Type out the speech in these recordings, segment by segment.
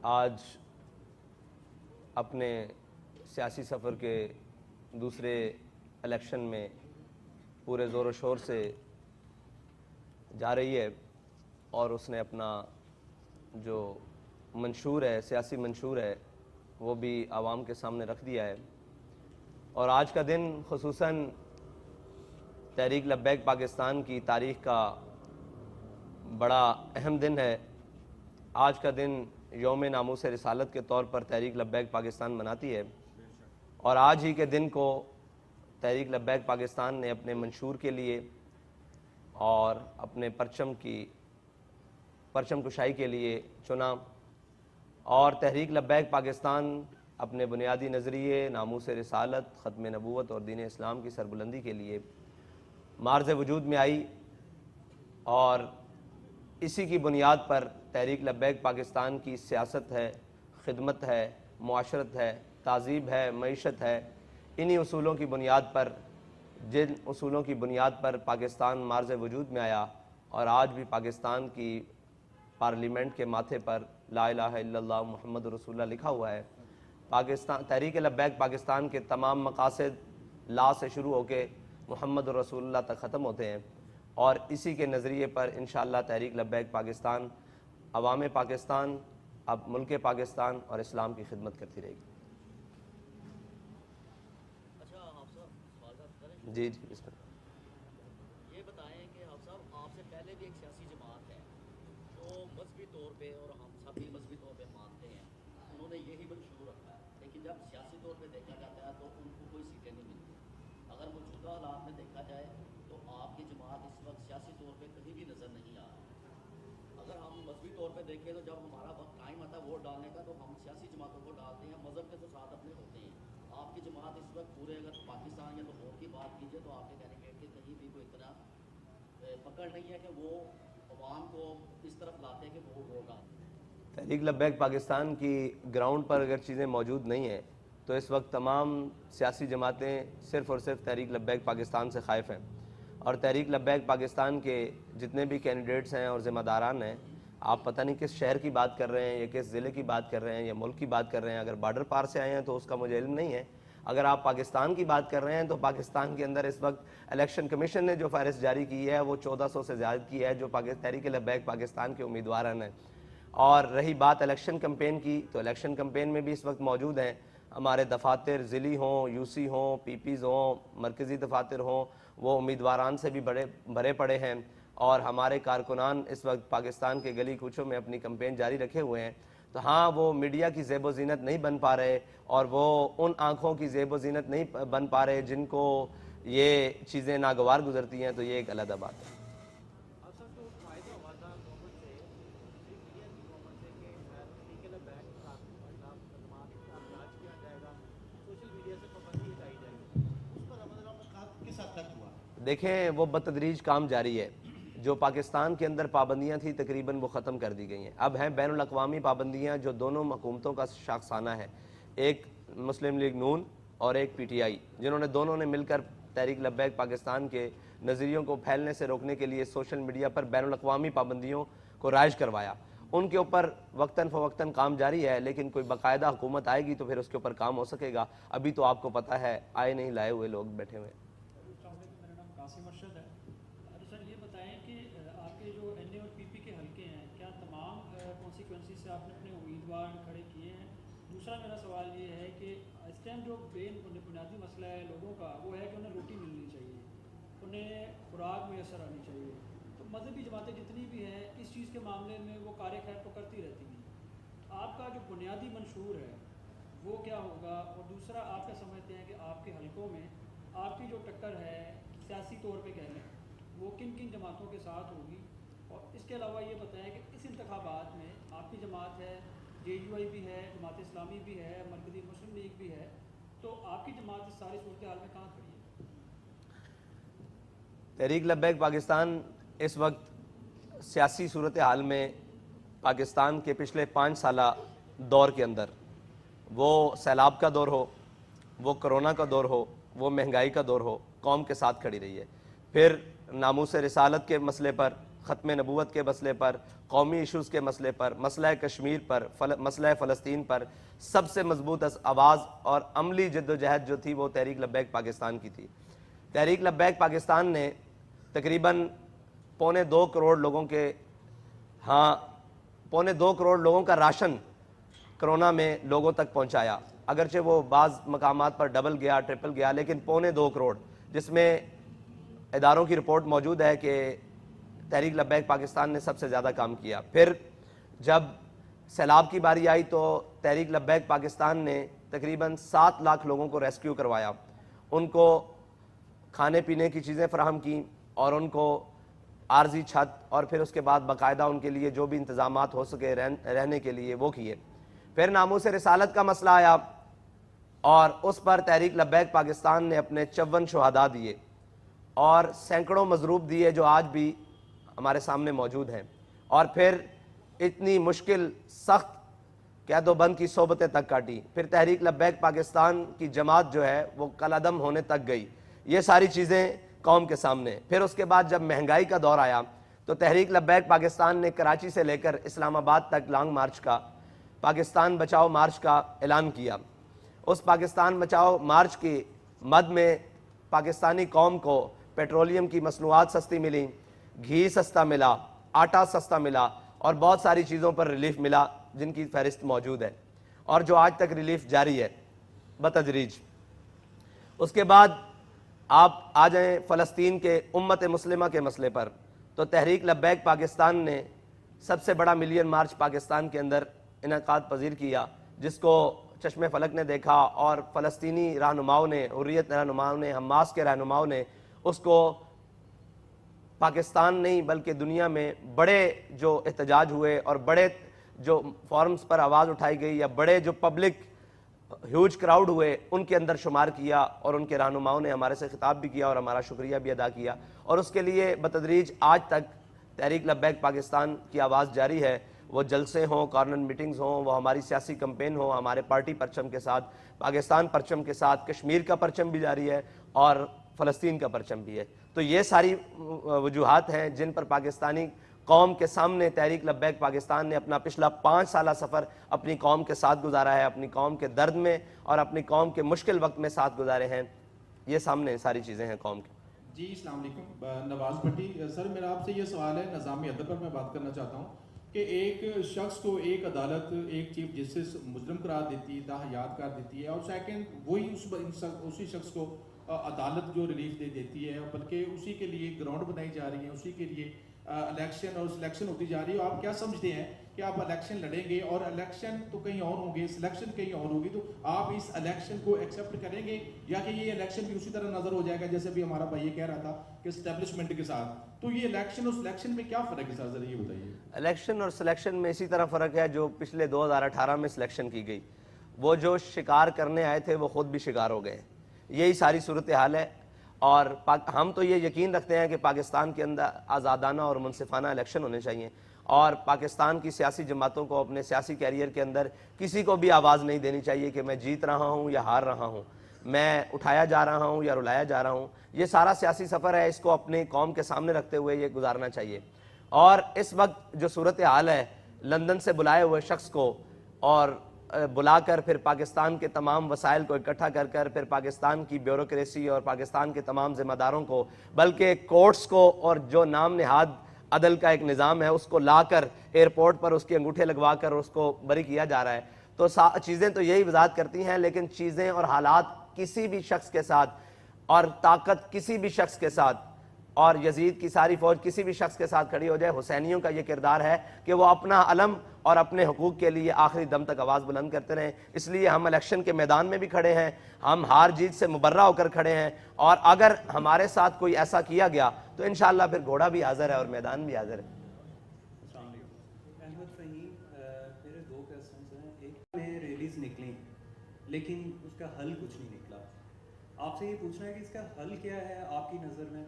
آج اپنے سیاسی سفر کے دوسرے الیکشن میں پورے زور و شور سے جا رہی ہے اور اس نے اپنا جو منشور ہے، سیاسی منشور ہے، وہ بھی عوام کے سامنے رکھ دیا ہے۔ اور آج کا دن خصوصاً تحریک لبیک پاکستان کی تاریخ کا بڑا اہم دن ہے۔ آج کا دن یوم ناموس رسالت کے طور پر تحریک لبیک پاکستان مناتی ہے، اور آج ہی کے دن کو تحریک لبیک پاکستان نے اپنے منشور کے لیے اور اپنے پرچم کشائی کے لیے چنا، اور تحریک لبیک پاکستان اپنے بنیادی نظریے ناموس رسالت، ختم نبوت اور دین اسلام کی سربلندی کے لیے معرض وجود میں آئی، اور اسی کی بنیاد پر تحریک لبیک پاکستان کی سیاست ہے، خدمت ہے، معاشرت ہے، تہذیب ہے، معیشت ہے۔ انہی اصولوں کی بنیاد پر، جن اصولوں کی بنیاد پر پاکستان معرض وجود میں آیا، اور آج بھی پاکستان کی پارلیمنٹ کے ماتھے پر لا الہ الا اللہ محمد رسول اللہ لکھا ہوا ہے۔ تحریک لبیک پاکستان کے تمام مقاصد لا سے شروع ہو کے محمد رسول اللہ تک ختم ہوتے ہیں، اور اسی کے نظریے پر انشاءاللہ تحریک لبیک پاکستان عوام پاکستان، اب ملک پاکستان اور اسلام کی خدمت کرتی رہے گی۔ جی بسم اللہ۔ یہ بتائیں کہ آپ صاحب، آپ سے پہلے بھی ایک سیاسی جماعت ہے جو مذہبی طور پہ، اور ہم سب بھی مذہبی طور پہ مانتے ہیں، انہوں نے یہی منشور رکھا ہے، لیکن جب سیاسی طور پہ دیکھا جاتا ہے تو ان کو کوئی سیٹیں نہیں ملتی۔ اگر موجودہ حالات میں دیکھا جائے تو آپ کی جماعت اس وقت سیاسی طور پہ کہیں بھی نظر نہیں آ رہی۔ اگر ہم مذہبی طور پہ دیکھیں تو جب ہمارا وقت ٹائم آتا ہے ووٹ ڈالنے کا تو ہم سیاسی جماعتوں کو ڈالتے ہیں، مذہب کے تو ساتھ اپنے ہوتے ہیں۔ آپ کی جماعت اس وقت پورے، اگر پاکستان یا لاہور کی بات کیجیے تو آپ کے کینڈیڈیٹ کی کہیں بھی کوئی اتنا پکڑ نہیں ہے کہ وہ عوام کو اس طرف لاتے ہیں کہ وہ ووٹ ڈالتے ہیں۔ تحریک لبیک پاکستان کی گراؤنڈ پر اگر چیزیں موجود نہیں ہیں تو اس وقت تمام سیاسی جماعتیں صرف اور صرف تحریک لبیک پاکستان سے خائف ہیں، اور تحریک لبیک پاکستان کے جتنے بھی کینڈیڈیٹس ہیں اور ذمہ داران ہیں، آپ پتہ نہیں کس شہر کی بات کر رہے ہیں یا کس ضلع کی بات کر رہے ہیں یا ملک کی بات کر رہے ہیں۔ اگر بارڈر پار سے آئے ہیں تو اس کا مجھے علم نہیں ہے۔ اگر آپ پاکستان کی بات کر رہے ہیں تو پاکستان کے اندر اس وقت الیکشن کمیشن نے جو فہرست جاری کی ہے وہ 1400 سے زیادہ کی ہے جو تحریک لبیک پاکستان کے امیدواران ہیں۔ اور رہی بات الیکشن کمپین کی، تو الیکشن کمپین میں بھی اس وقت موجود ہیں ہمارے دفاتر، ضلعی ہوں، یو سی ہوں، پی پیز ہوں، مرکزی دفاتر ہوں، وہ امیدواران سے بھی بھرے پڑے ہیں، اور ہمارے کارکنان اس وقت پاکستان کے گلی کوچوں میں اپنی کمپین جاری رکھے ہوئے ہیں۔ تو ہاں، وہ میڈیا کی زیب و زینت نہیں بن پا رہے، اور وہ ان آنکھوں کی زیب و زینت نہیں بن پا رہے جن کو یہ چیزیں ناگوار گزرتی ہیں، تو یہ ایک علیحدہ بات ہے۔ دیکھیں، وہ بتدریج کام جاری ہے۔ جو پاکستان کے اندر پابندیاں تھیں تقریباً وہ ختم کر دی گئی ہیں۔ اب ہیں بین الاقوامی پابندیاں جو دونوں حکومتوں کا شاخسانہ ہے، ایک مسلم لیگ نون اور ایک پی ٹی آئی، دونوں نے مل کر تحریک لبیک پاکستان کے نظریوں کو پھیلنے سے روکنے کے لیے سوشل میڈیا پر بین الاقوامی پابندیوں کو رائج کروایا۔ ان کے اوپر وقتاً فوقتاً کام جاری ہے، لیکن کوئی باقاعدہ حکومت آئے گی تو پھر اس کے اوپر کام ہو سکے گا۔ ابھی تو آپ کو پتہ ہے آئے نہیں لائے ہوئے لوگ بیٹھے ہوئے ہیں۔ میرا نام قاسم ارشد ہے۔ سر یہ بتائیں کہ آپ کے جو این اے اور پی پی کے حلقے ہیں، کیا تمام کانسٹیچوئنسی سے آپ نے اپنے امیدوار کھڑے کیے ہیں؟ دوسرا میرا سوال یہ ہے کہ اس ٹائم جو بنیادی مسئلہ ہے لوگوں کا وہ ہے کہ انہیں روٹی ملنی چاہیے، انہیں خوراک میسر آنی چاہیے۔ تو مذہبی جماعتیں جتنی بھی ہیں اس چیز کے معاملے میں وہ کار خیر تو کرتی رہتی ہیں۔ آپ کا جو بنیادی منشور ہے وہ کیا ہوگا؟ اور دوسرا، آپ کیا سمجھتے ہیں کہ آپ کے حلقوں میں آپ کی جو ٹکر ہے سیاسی طور پہ کہہ لیں وہ کن کن جماعتوں کے ساتھ ہوگی؟ اور اس کے علاوہ یہ بتائیں کہ اس انتخابات میں آپ کی جماعت ہے، جے یو آئی بھی ہے، جماعت اسلامی بھی ہے، مرکزی مسلم لیگ بھی ہے، تو آپ کی جماعت اس ساری صورتحال میں کہاں کھڑی ہے؟ تحریک لبیک پاکستان اس وقت سیاسی صورتحال میں پاکستان کے پچھلے 5 سالہ دور کے اندر، وہ سیلاب کا دور ہو، وہ کرونا کا دور ہو، وہ مہنگائی کا دور ہو، قوم کے ساتھ کھڑی رہی ہے۔ پھر ناموس رسالت کے مسئلے پر ختم نبوت کے مسئلے پر، قومی ایشوز کے مسئلے پر، مسئلہ کشمیر پر، مسئلہ فلسطین پر سب سے مضبوط آواز اور عملی جد و جہد جو تھی وہ تحریک لبیک پاکستان کی تھی۔ تحریک لبیک پاکستان نے تقریباً 2.25 کروڑ لوگوں کے 2.25 کروڑ لوگوں کا راشن کرونا میں لوگوں تک پہنچایا، اگرچہ وہ بعض مقامات پر ڈبل گیا، ٹرپل گیا، لیکن 2.25 کروڑ، جس میں اداروں کی رپورٹ موجود ہے کہ تحریک لبیک پاکستان نے سب سے زیادہ کام کیا۔ پھر جب سیلاب کی باری آئی تو تحریک لبیک پاکستان نے تقریباً 7 لاکھ لوگوں کو ریسکیو کروایا، ان کو کھانے پینے کی چیزیں فراہم کیں اور ان کو عارضی چھت اور پھر اس کے بعد باقاعدہ ان کے لیے جو بھی انتظامات ہو سکے رہنے کے لیے وہ کیے۔ پھر ناموس رسالت کا مسئلہ آیا اور اس پر تحریک لبیک پاکستان نے اپنے 54 شہداء دیے اور سینکڑوں مضروب دیے جو آج بھی ہمارے سامنے موجود ہیں، اور پھر اتنی مشکل سخت قید و بند کی صحبتیں تک کاٹی۔ پھر تحریک لبیک پاکستان کی جماعت جو ہے وہ کالعدم ہونے تک گئی، یہ ساری چیزیں قوم کے سامنے۔ پھر اس کے بعد جب مہنگائی کا دور آیا تو تحریک لبیک پاکستان نے کراچی سے لے کر اسلام آباد تک لانگ مارچ کا، پاکستان بچاؤ مارچ کا اعلان کیا۔ اس پاکستان بچاؤ مارچ کی مد میں پاکستانی قوم کو پیٹرولیم کی مصنوعات سستی ملی، گھی سستا ملا، آٹا سستا ملا اور بہت ساری چیزوں پر ریلیف ملا جن کی فہرست موجود ہے اور جو آج تک ریلیف جاری ہے بتدریج۔ اس کے بعد آپ آ جائیں فلسطین کے امت مسلمہ کے مسئلے پر، تو تحریک لبیک پاکستان نے سب سے بڑا ملین مارچ پاکستان کے اندر انعقاد پذیر کیا، جس کو چشم فلک نے دیکھا اور فلسطینی رہنماؤں نے، حریت رہنماؤں نے، حماس کے رہنماؤں نے اس کو پاکستان نہیں بلکہ دنیا میں بڑے جو احتجاج ہوئے اور بڑے جو فورمز پر آواز اٹھائی گئی یا بڑے جو پبلک ہیوج کراؤڈ ہوئے ان کے اندر شمار کیا، اور ان کے رہنماؤں نے ہمارے سے خطاب بھی کیا اور ہمارا شکریہ بھی ادا کیا، اور اس کے لیے بتدریج آج تک تحریک لبیک پاکستان کی آواز جاری ہے۔ وہ جلسے ہوں، کارنر میٹنگز ہوں، وہ ہماری سیاسی کمپین ہو، ہمارے پارٹی پرچم کے ساتھ، پاکستان پرچم کے ساتھ، کشمیر کا پرچم بھی جاری ہے اور فلسطین کا پرچم بھی ہے۔ تو یہ ساری وجوہات ہیں جن پر پاکستانی قوم کے سامنے تحریک لبیک پاکستان نے اپنا پچھلا 5 سالہ سفر اپنی قوم کے ساتھ گزارا ہے، اپنی قوم کے درد میں اور اپنی قوم کے مشکل وقت میں ساتھ گزارے ہیں۔ یہ سامنے ساری چیزیں ہیں قوم کی۔ جی السلام علیکم، نواز بھٹی سر، میرا آپ سے یہ سوال ہے، نظام ادب پر میں بات کرنا چاہتا ہوں کہ ایک شخص کو ایک عدالت ایک چیف جسٹس مجرم قرار دیتی ہے، تاحیات قرار دیتی ہے، اور سیکنڈ وہی اسی شخص کو عدالت جو ریلیف دے دیتی ہے، بلکہ اسی کے لیے گراؤنڈ بنائی جا رہی ہے، اسی کے لیے الیکشن اور سلیکشن ہوتی جا رہی ہے۔ آپ کیا سمجھتے ہیں کہ آپ الیکشن لڑیں گے اور الیکشن تو کہیں اور ہوں گے، سلیکشن کہیں اور ہوگی، تو آپ اس الیکشن کو ایکسیپٹ کریں گے یا کہ یہ الیکشن بھی اسی طرح نظر ہو جائے گا جیسے بھی ہمارا بھائی یہ کہہ رہا تھا کہ اسٹیبلشمنٹ کے ساتھ؟ تو یہ الیکشن اور سلیکشن میں کیا فرق ہے سر، ذرا یہ بتائیے۔ الیکشن اور سلیکشن میں اسی طرح فرق ہے جو پچھلے 2018 میں سلیکشن کی گئی، وہ جو شکار کرنے آئے تھے وہ خود بھی شکار ہو گئے، یہی ساری صورتحال ہے۔ اور ہم تو یہ یقین رکھتے ہیں کہ پاکستان کے اندر آزادانہ اور منصفانہ الیکشن ہونے چاہیے، اور پاکستان کی سیاسی جماعتوں کو اپنے سیاسی کیریئر کے اندر کسی کو بھی آواز نہیں دینی چاہیے کہ میں جیت رہا ہوں یا ہار رہا ہوں، میں اٹھایا جا رہا ہوں یا رلایا جا رہا ہوں۔ یہ سارا سیاسی سفر ہے، اس کو اپنی قوم کے سامنے رکھتے ہوئے یہ گزارنا چاہیے۔ اور اس وقت جو صورتحال ہے، لندن سے بلائے ہوئے شخص کو اور بلا کر پھر پاکستان کے تمام وسائل کو اکٹھا کر کر پھر پاکستان کی بیوروکریسی اور پاکستان کے تمام ذمہ داروں کو، بلکہ کورٹس کو اور جو نام نہاد عدل کا ایک نظام ہے اس کو لا کر ایئرپورٹ پر اس کے انگوٹھے لگوا کر اس کو بری کیا جا رہا ہے، تو چیزیں تو یہی وضاحت کرتی ہیں۔ لیکن چیزیں اور حالات کسی بھی شخص کے ساتھ اور طاقت کسی بھی شخص کے ساتھ اور یزید کی ساری فوج کسی بھی شخص کے ساتھ کھڑی ہو جائے، حسینیوں کا یہ کردار ہے کہ وہ اپنا علم اور اپنے حقوق کے لیے آخری دم تک آواز بلند کرتے رہیں۔ اس لیے ہم الیکشن کے میدان میں بھی کھڑے ہیں، ہم ہار جیت سے مبرہ ہو کر کھڑے ہیں، اور اگر ہمارے ساتھ کوئی ایسا کیا گیا تو انشاءاللہ پھر گھوڑا بھی حاضر ہے اور میدان بھی حاضر ہے۔ احمد فہیم، میرے 2 کوسچنز ہیں۔ ایک میں ریلیز نکلی لیکن اس کا حل کچھ نہیں نکلا، آپ سے یہ پوچھنا ہے کہ اس کا حل کیا ہے آپ کی نظر میں؟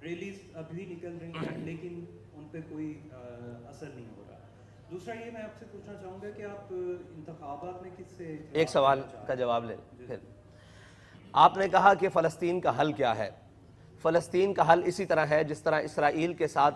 ریلیز ابھی نکل رہی ہیں لیکن ان پہ کوئی اثر نہیں ہو رہا۔ دوسرا یہ میں آپ سے پوچھنا چاہوں گا کہ آپ انتخابات میں کس سے، ایک سوال کا جواب لیں پھر۔ آپ نے کہا کہ فلسطین کا حل کیا ہے؟ فلسطین کا حل اسی طرح ہے جس طرح اسرائیل کے ساتھ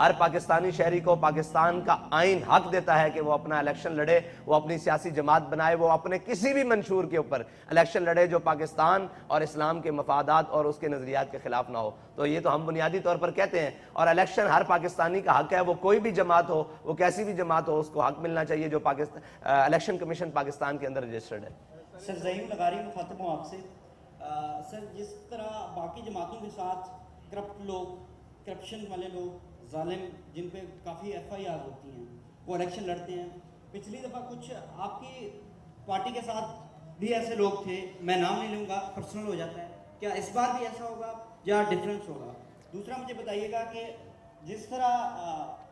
ہر پاکستانی شہری کو پاکستان کا آئین حق دیتا ہے کہ وہ اپنا الیکشن لڑے, وہ اپنی سیاسی جماعت بنائے, وہ اپنے کسی بھی منشور کے اوپر الیکشن لڑے جو پاکستان اور اسلام کے مفادات اور اس کے نظریات کے خلاف نہ ہو. تو یہ تو ہم بنیادی طور پر کہتے ہیں, اور الیکشن ہر پاکستانی کا حق ہے, وہ کوئی بھی جماعت ہو, وہ کیسی بھی جماعت ہو, اس کو حق ملنا چاہیے جو الیکشن کمیشن پاکستان کے اندر رجسٹرڈ ہے. سر ظہیم لغاری مخاطب ہوں آپ سے. سر جس طرح باقی جماعتوں کے ساتھ کرپٹ لوگ, کرپشن والے لوگ, ظالم جن پہ کافی ایف آئی آر ہوتی ہیں, وہ الیکشن لڑتے ہیں, پچھلی دفعہ کچھ آپ کی پارٹی کے ساتھ بھی ایسے لوگ تھے, میں نام نہیں لوں گا, پرسنل ہو جاتا ہے, کیا اس بار بھی ایسا ہوگا یا ڈفرینس ہوگا؟ دوسرا مجھے بتائیے گا کہ جس طرح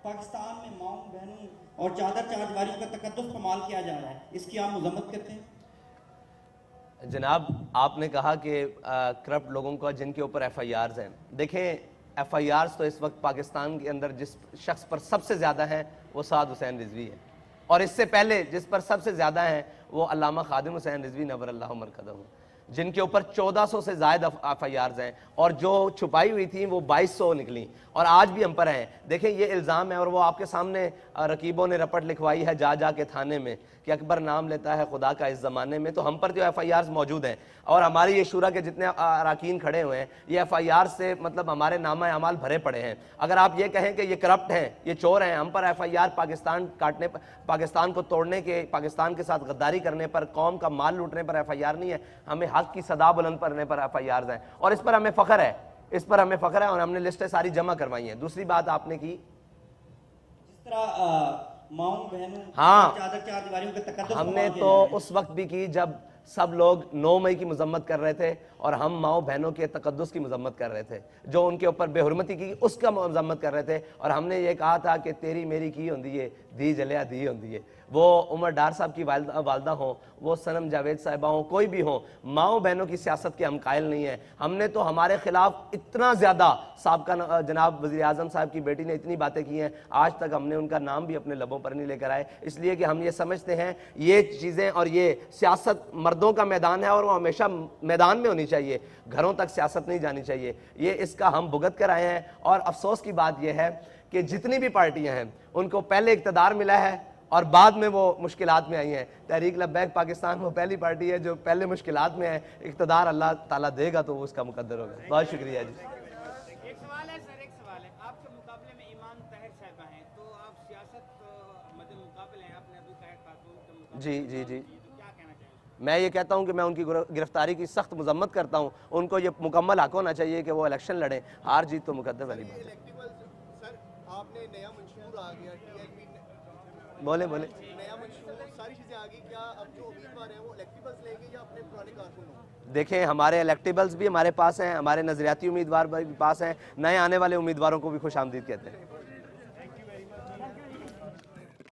پاکستان میں ماؤں بہنوں اور چادر چاردواریوں کا تقدس پامال کیا جا رہا ہے, اس کی آپ مذمت کرتے ہیں؟ جناب آپ نے کہا کہ کرپٹ لوگوں کا جن کے اوپر ایف آئی آرز ہیں, دیکھیں ایف آئی آرز تو اس وقت پاکستان کے اندر جس شخص پر سب سے زیادہ ہیں وہ سعد حسین رضوی ہے, اور اس سے پہلے جس پر سب سے زیادہ ہیں وہ علامہ خادم حسین رضوی نور اللہ مرکزہ ہوں, جن کے اوپر 1400 سے زائد ایف آئی آرز ہیں, اور جو چھپائی ہوئی تھیں وہ 2200 نکلیں, اور آج بھی ہم پر ہیں. دیکھیں یہ الزام ہے, اور وہ آپ کے سامنے رقیبوں نے رپٹ لکھوائی ہے جا جا کے تھانے میں کہ اکبر نام لیتا ہے خدا کا اس زمانے میں. تو ہم پر جو ایف آئی آرز موجود ہیں, اور ہماری یہ شورا کے جتنے اراکین کھڑے ہوئے ہیں, یہ ایف آئی آر سے مطلب ہمارے نامہ اعمال بھرے پڑے ہیں. اگر آپ یہ کہیں کہ یہ کرپٹ ہیں, یہ چور ہیں, ہم پر ایف آئی آر پاکستان کاٹنے پر, پاکستان کو توڑنے کے, پاکستان کے ساتھ غداری کرنے پر, قوم کا مال لوٹنے پر ایف آئی آر نہیں ہے. ہمیں حق کی صدا بلند کرنے پر ایف آئی آرز ہیں, اور اس پر ہمیں فخر ہے, اس پر ہمیں فخر ہے, اور ہم نے لسٹیں ساری جمع کروائی ہیں. دوسری بات آپ نے کی جس طرح ماؤں بہنوں ہاں, چادر چاردواریوں کا تقدس ہم پامال نے کیا تو جا رہا ہے. اس وقت بھی کی جب سب لوگ 9 مئی کی مذمت کر رہے تھے, اور ہم ماؤں بہنوں کے تقدس کی مذمت کر رہے تھے, جو ان کے اوپر بے حرمتی کی اس کا مذمت کر رہے تھے. اور ہم نے یہ کہا تھا کہ تیری میری کی ہوندی ہے, دی جلیا دی ہوندی ہے. وہ عمر ڈار صاحب کی والدہ ہوں, وہ صنم جاوید صاحبہ ہوں, کوئی بھی ہوں, ماؤں بہنوں کی سیاست کے ہم قائل نہیں ہیں. ہم نے تو ہمارے خلاف اتنا زیادہ سابقہ جناب وزیر اعظم صاحب کی بیٹی نے اتنی باتیں کی ہیں, آج تک ہم نے ان کا نام بھی اپنے لبوں پر نہیں لے کر آئے, اس لیے کہ ہم یہ سمجھتے ہیں یہ چیزیں, اور یہ سیاست مردوں کا میدان ہے, اور وہ ہمیشہ میدان میں ہونی چاہیے, گھروں تک سیاست نہیں جانی چاہیے. یہ اس کا ہم بھگت کر آئے ہیں. اور افسوس کی بات یہ ہے کہ جتنی بھی پارٹیاں ہیں ان کو پہلے اقتدار ملا ہے اور بعد میں وہ مشکلات میں آئی ہیں. تحریک لبیک پاکستان وہ پہلی پارٹی ہے جو پہلے مشکلات میں ہے, اقتدار اللہ تعالیٰ دے گا تو وہ اس کا مقدر ہوگا. بہت شکریہ جی. ایک سوال ہے سر, ایک سوال ہے, آپ کے مقابلے میں ایمان طاہر صاحبہ ہیں, تو آپ سیاست مد مقابل ہیں اپنے ابو طاہر خاتون کے مقابلے. جی جی جی, تو کیا کہنا چاہیں گے؟ میں یہ کہتا ہوں کہ میں ان کی گرفتاری کی سخت مذمت کرتا ہوں. ان کو یہ مکمل حق ہونا چاہیے کہ وہ الیکشن لڑیں, ہار جیت تو مقدر والی بات ہے. سر آپ نے نیا منشور آ گیا, بولے بولے. نیا منشور, ساری چیزیں آ گئی, کیا اب جو امیدوار ہیں وہ الیکٹیبلز لیں گے یا اپنے پرانے کارکن ہوں گے؟ دیکھیں ہمارے الیکٹیبلز بھی ہمارے پاس ہیں, ہمارے نظریاتی امیدوار بھی پاس ہیں, نئے آنے والے امیدواروں کو بھی خوش آمدید کہتے ہیں.